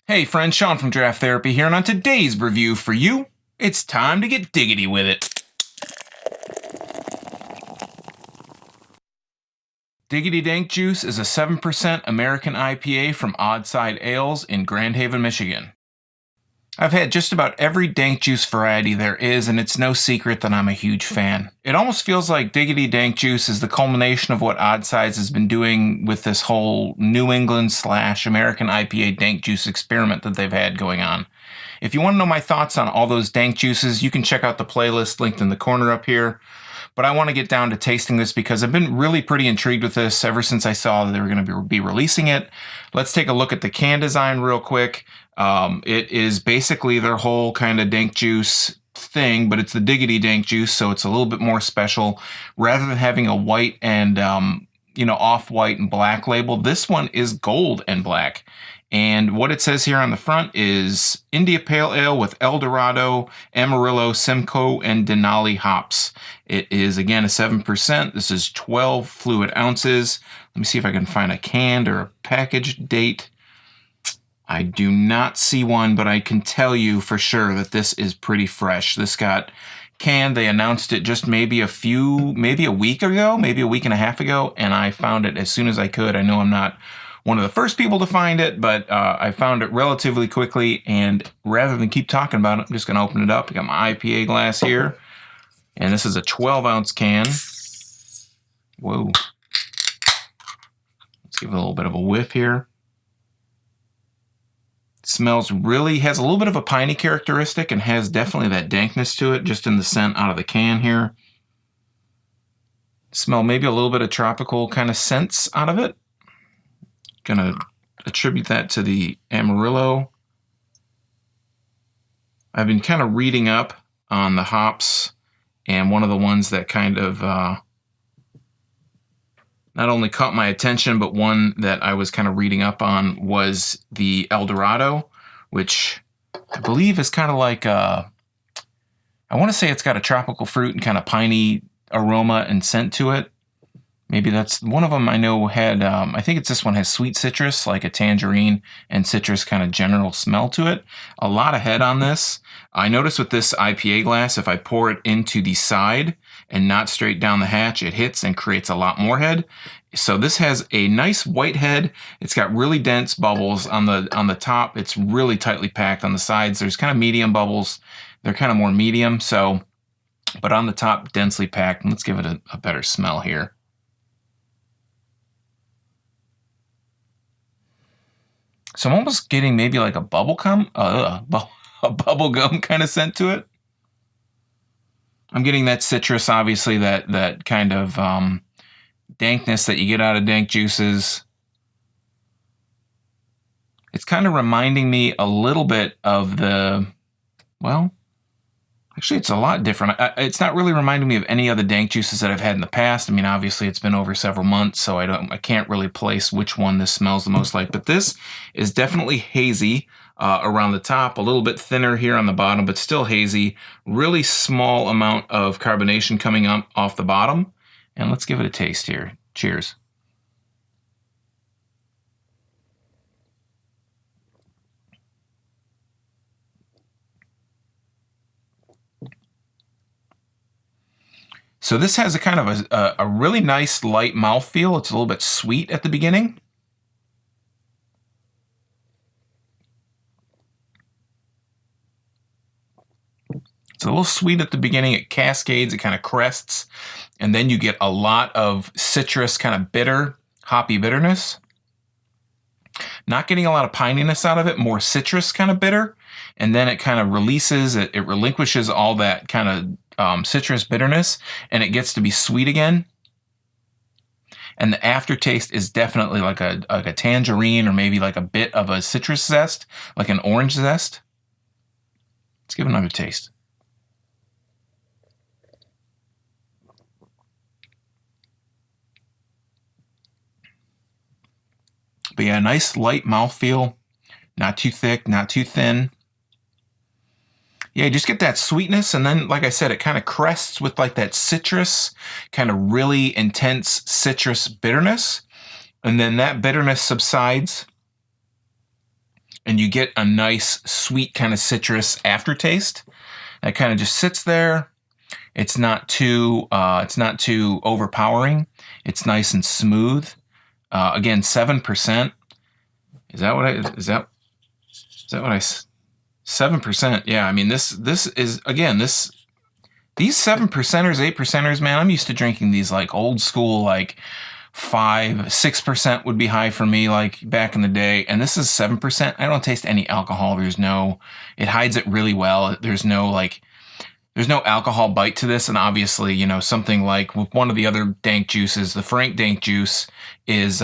Hey friends, Sean from Draft Therapy here, and on today's review for you, it's time to get diggity with it. Diggity Dank Juice is a 7% American IPA from Odd Side Ales in Grand Haven, Michigan. I've had just about every dank juice variety there is, and it's no secret that I'm a huge fan. It almost feels like Diggity Dank Juice is the culmination of what Odd Sides has been doing with this whole New England / American IPA dank juice experiment that they've had going on. If you want to know my thoughts on all those dank juices, you can check out the playlist linked in the corner up here. But I want to get down to tasting this because I've been really pretty intrigued with this ever since I saw that they were going to be releasing it. Let's take a look at the can design real quick. It is basically their whole kind of dank juice thing, but it's the Diggity Dank Juice, so it's a little bit more special. Rather than having a white and off-white and black label, this one is gold and black. And what it says here on the front is India Pale Ale with Dorado, Amarillo, Simcoe, and Denali hops. It is, again, a 7%. This is 12 fluid ounces. Let me see if I can find a canned or a packaged date. I do not see one, but I can tell you for sure that this is pretty fresh. This got canned. They announced it just maybe a week ago, maybe a week and a half ago, and I found it as soon as I could. I know I'm not one of the first people to find it, but I found it relatively quickly, and rather than keep talking about it, I'm just going to open it up. I got my IPA glass here, and this is a 12-ounce can. Whoa. Let's give it a little bit of a whiff here. Smells really, has a little bit of a piney characteristic and has definitely that dankness to it just in the scent out of the can here. Smell maybe a little bit of tropical kind of scents out of it. Gonna attribute that to the Amarillo. I've been kind of reading up on the hops, and one of the ones that kind of not only caught my attention, but one that I was kind of reading up on was the Dorado, which I believe is kind of like I want to say it's got a tropical fruit and kind of piney aroma and scent to it. Maybe that's one of them I know had, I think it's this one has sweet citrus, like a tangerine and citrus kind of general smell to it. A lot of head on this. I noticed with this IPA glass, if I pour it into the side and not straight down the hatch, it hits and creates a lot more head. So this has a nice white head. It's got really dense bubbles on the top. It's really tightly packed on the sides. There's kind of medium bubbles. They're kind of more medium. So, but on the top, densely packed. And let's give it a better smell here. So I'm almost getting maybe like a bubble gum kind of scent to it. I'm getting that citrus, obviously, that kind of dankness that you get out of dank juices. It's kind of reminding me a little bit of actually it's a lot different. It's not really reminding me of any other dank juices that I've had in the past. I mean, obviously it's been over several months, so I can't really place which one this smells the most like. But this is definitely hazy around the top, a little bit thinner here on the bottom, but still hazy. Really small amount of carbonation coming up off the bottom. And let's give it a taste here. Cheers. So this has a kind of a really nice light mouthfeel. It's a little bit sweet at the beginning. It's a little sweet at the beginning. It cascades, it kind of crests, and then you get a lot of citrus, kind of bitter, hoppy bitterness. Not getting a lot of pininess out of it, more citrus kind of bitter, and then it kind of releases, it relinquishes all that kind of citrus bitterness, and it gets to be sweet again. And the aftertaste is definitely like a tangerine or maybe like a bit of a citrus zest, like an orange zest. Let's give it another taste. But yeah, nice light mouthfeel, not too thick, not too thin. Yeah, you just get that sweetness, and then, like I said, it kind of crests with like that citrus, kind of really intense citrus bitterness, and then that bitterness subsides, and you get a nice sweet kind of citrus aftertaste that kind of just sits there. It's not too overpowering. It's nice and smooth. Again, 7%. Is that what I? Is that what I? 7%. Yeah, I mean this is, again, these 7%ers, 8%ers, man, I'm used to drinking these like old school, like 5-6% would be high for me, like back in the day, and this is 7%. I don't taste any alcohol. It hides it really well. There's no alcohol bite to this, and obviously, something like with one of the other dank juices, the Frank Dank Juice is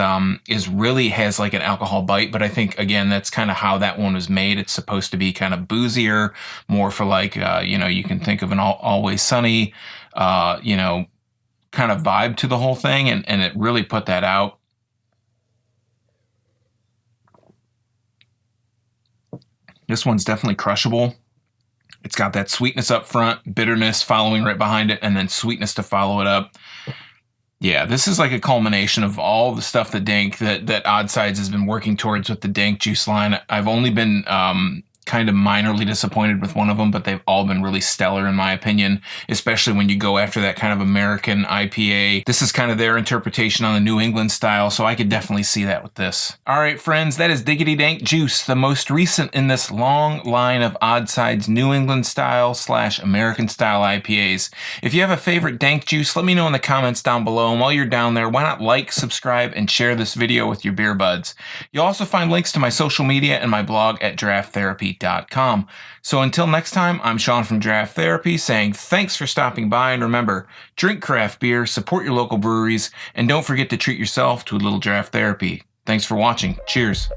really has like an alcohol bite, but I think, again, that's kind of how that one was made. It's supposed to be kind of boozier, more for like, you can think of an Always Sunny, kind of vibe to the whole thing, and it really put that out. This one's definitely crushable. It's got that sweetness up front, bitterness following right behind it, and then sweetness to follow it up. Yeah, this is like a culmination of all the stuff that Odd Sides has been working towards with the Dank Juice line. I've only been kind of minorly disappointed with one of them, but they've all been really stellar in my opinion, especially when you go after that kind of American IPA. This is kind of their interpretation on the New England style, so I could definitely see that with this. All right, friends, that is Diggity Dank Juice, the most recent in this long line of Odd Sides New England style / American style IPAs. If you have a favorite dank juice, let me know in the comments down below, and while you're down there, why not like, subscribe, and share this video with your beer buds. You'll also find links to my social media and my blog at drafttherapy.com. So until next time, I'm Sean from Draft Therapy saying thanks for stopping by, and remember, drink craft beer, support your local breweries, and don't forget to treat yourself to a little draft therapy. Thanks for watching. Cheers.